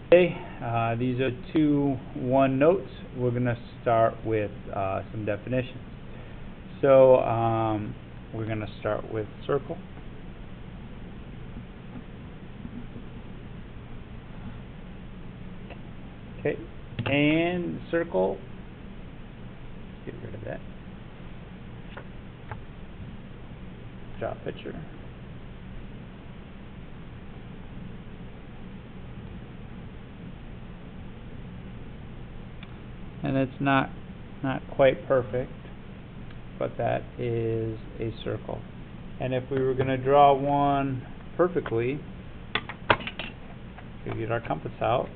Okay, these are 2-1 notes. We're going to start with some definitions. So we're going to start with circle. Okay, and circle, get rid of that. Draw a picture. And it's not quite perfect, but that is a circle. And if we were going to draw one perfectly, we get our compass out.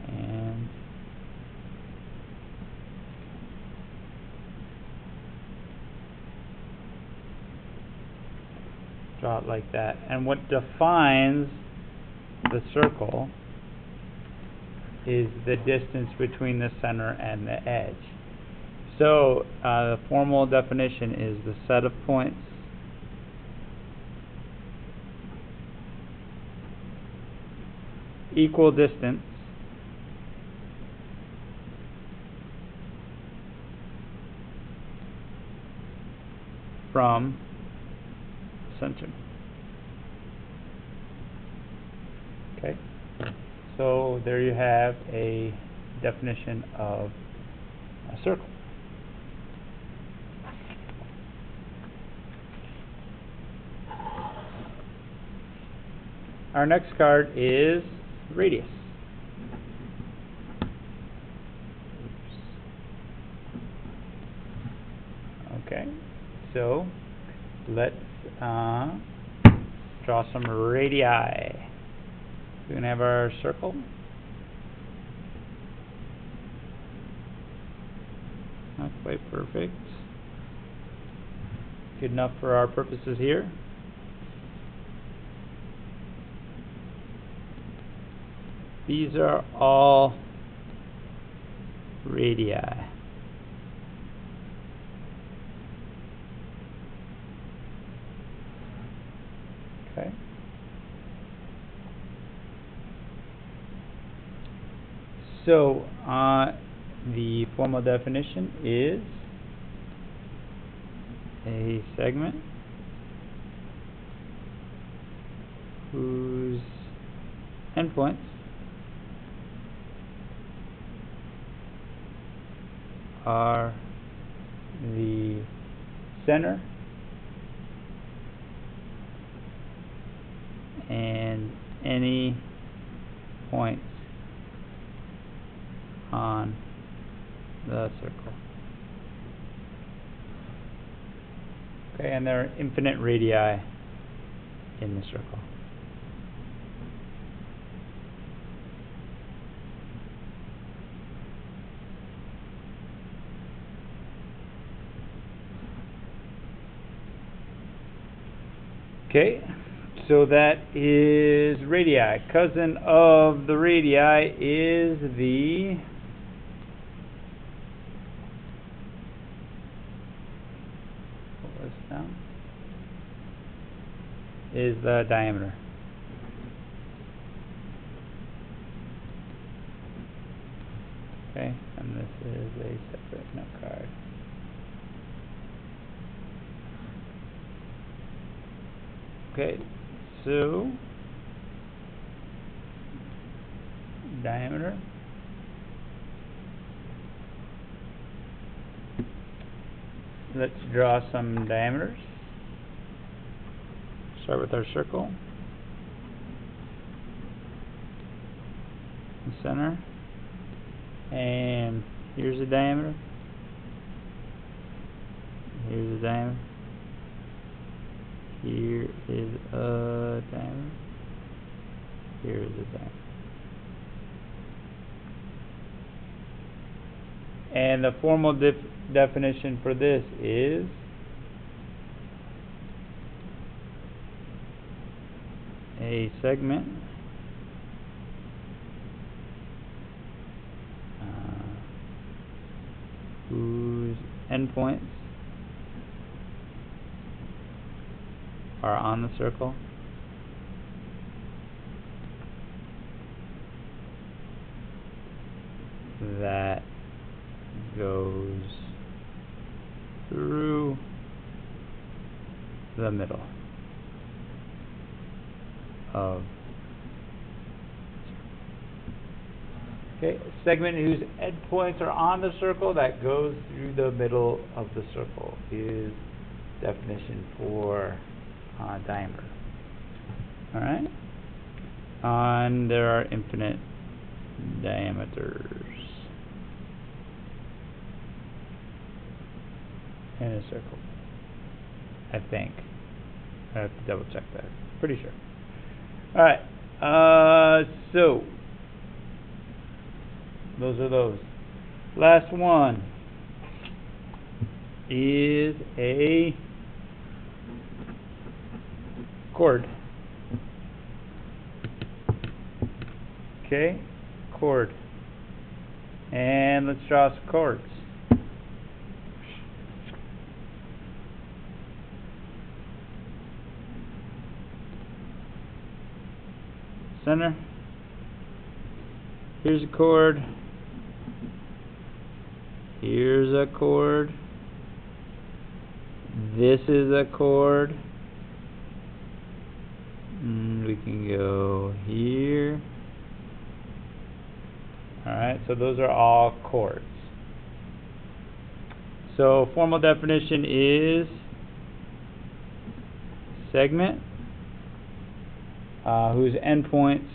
And draw it like that. And what defines the circle is the distance between the center and the edge. So the formal definition is the set of points equal distance from center. Okay, so there you have a definition of a circle. Our next card is radius. Okay, so let's draw some radii. We're going to have our circle. Not quite perfect. Good enough for our purposes here. These are all radii. Okay. So the formal definition is a segment whose endpoints are the center and any points on the circle. Okay, and there are infinite radii in the circle. Okay, so that is radii. Cousin of the radii is the diameter. Okay, and this is a separate note card. Okay, so diameter. Let's draw some diameters. Start with our circle. The center. And here's the diameter. Here's the diameter. Here is a diameter. Here is a diameter. And the formal definition for this is a segment endpoints are on the circle. That goes through the middle of segment whose endpoints are on the circle that goes through the middle of the circle is definition for diameter. Alright? And there are infinite diameters in a circle, I think. I have to double check that. Pretty sure. Alright, so those are those. Last one is a chord. Okay, chord. And let's draw some chords. Center. Here's a chord. Here's a chord. This is a chord. We can go here. Alright, so those are all chords. So formal definition is segment whose endpoints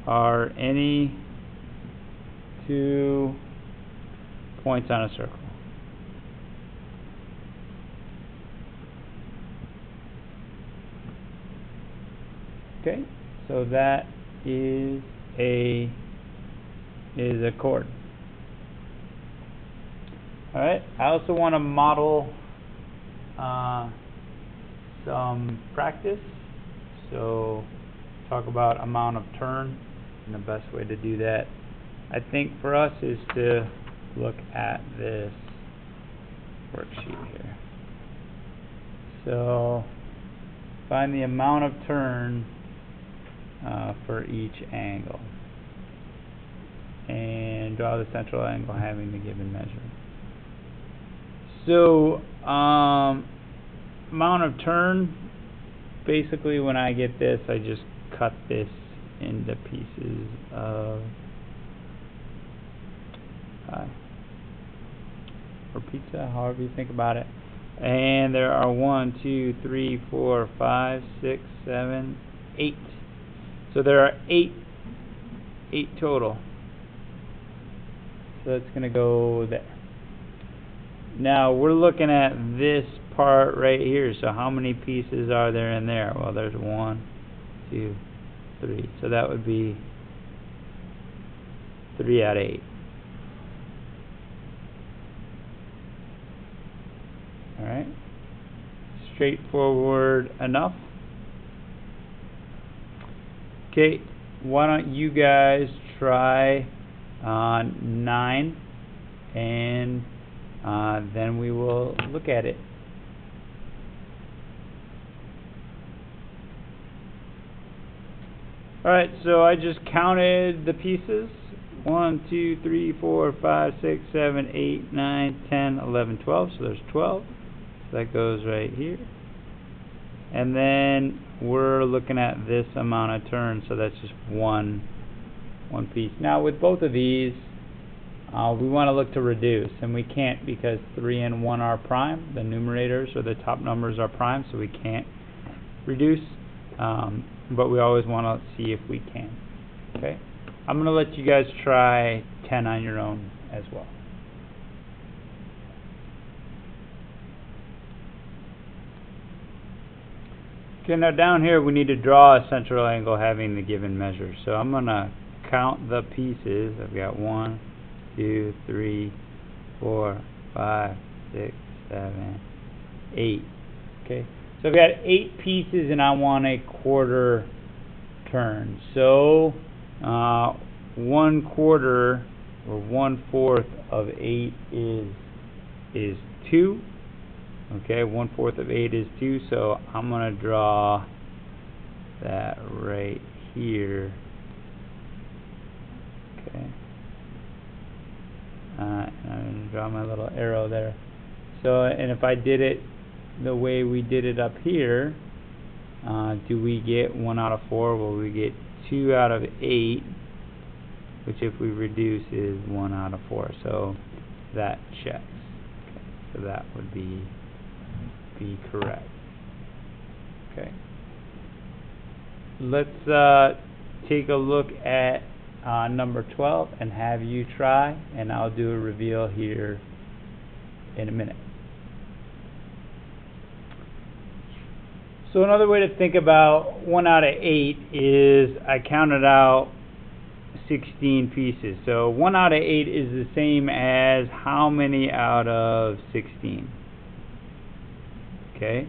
are any two points on a circle. Okay, so that is a chord. Alright, I also want to model some practice. So talk about amount of turn, and the best way to do that, I think, for us is to look at this worksheet here. So find the amount of turn for each angle and draw the central angle having the given measure. So amount of turn, basically when I get this, I just cut this into pieces of or pizza, however you think about it. And there are 1, 2, 3, 4, 5, 6, 7, 8. So there are 8 total. So that's going to go there. Now we're looking at this part right here. So how many pieces are there in there? Well, there's 1, 2, 3. So that would be 3 out of 8. Alright. Straightforward enough. Okay, why don't you guys try 9, and then we will look at it. Alright, so I just counted the pieces. 1, 2, 3, 4, 5, 6, 7, 8, 9, 10, 11, 12. So there's 12. So that goes right here. And then we're looking at this amount of turns, so that's just one piece. Now with both of these, we want to look to reduce, and we can't because 3 and 1 are prime. The numerators or the top numbers are prime, so we can't reduce. But we always want to see if we can. Okay, I'm going to let you guys try 10 on your own as well. Okay, now down here we need to draw a central angle having the given measure. So I'm going to count the pieces. I've got 1, 2, 3, 4, 5, 6, 7, 8. Okay, so I've got 8 pieces and I want a quarter turn. So 1/4 or 1/4 of 8 is 2. Okay, 1/4 of 8 is 2, so I'm going to draw that right here. Okay. And I'm going to draw my little arrow there. So, and if I did it the way we did it up here, do we get 1 out of 4? Well, we get 2 out of 8, which if we reduce is 1 out of 4. So that checks. Okay, so that would be correct. Okay. Let's take a look at number 12 and have you try, and I'll do a reveal here in a minute. So another way to think about 1 out of 8 is I counted out 16 pieces. So 1 out of 8 is the same as how many out of 16? Okay.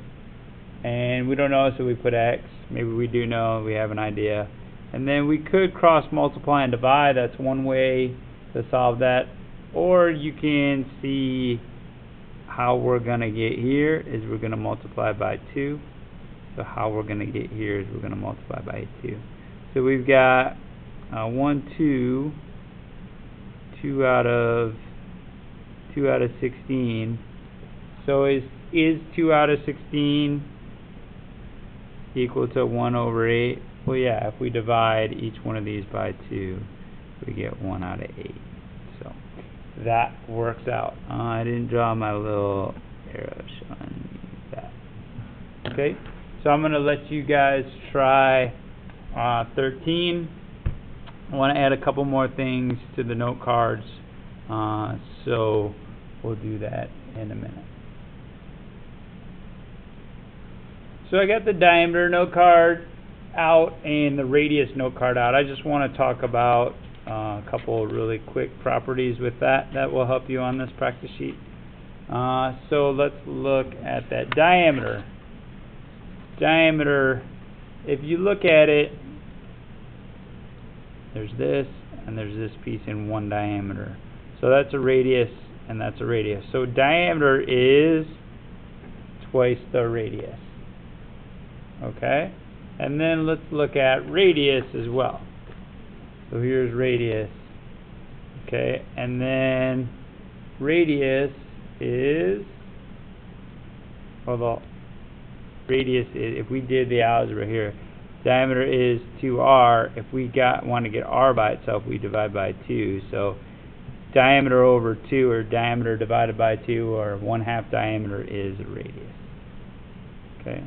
And we don't know, so we put X. Maybe we do know, we have an idea. And then we could cross multiply and divide. That's one way to solve that. Or you can see how we're going to get here is we're going to multiply by 2. So how we're going to get here is we're going to multiply by 2. So we've got 1, 2, 2 out of 16. So is 2 out of 16 equal to 1 over 8? Well, yeah, if we divide each one of these by 2, we get 1 out of 8. So that works out. I didn't draw my little arrow showing that. Okay, so I'm going to let you guys try 13. I want to add a couple more things to the note cards, so we'll do that in a minute. So I got the diameter note card out and the radius note card out. I just want to talk about a couple really quick properties with that will help you on this practice sheet. So let's look at that diameter. Diameter, if you look at it, there's this and there's this piece in one diameter. So that's a radius and that's a radius. So diameter is twice the radius. Okay? And then let's look at radius as well. So here's radius. Okay? And then radius is, well, the radius is, if we did the algebra here, diameter is 2r. If we want to get r by itself, we divide by 2. So diameter over 2, or diameter divided by 2, or 1/2 diameter is a radius. Okay?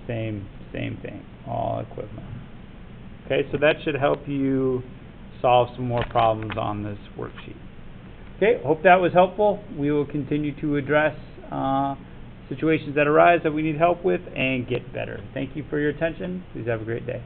Same thing, all equivalent. Okay, so that should help you solve some more problems on this worksheet. Okay, hope that was helpful. We will continue to address situations that arise that we need help with and get better. Thank you for your attention. Please have a great day.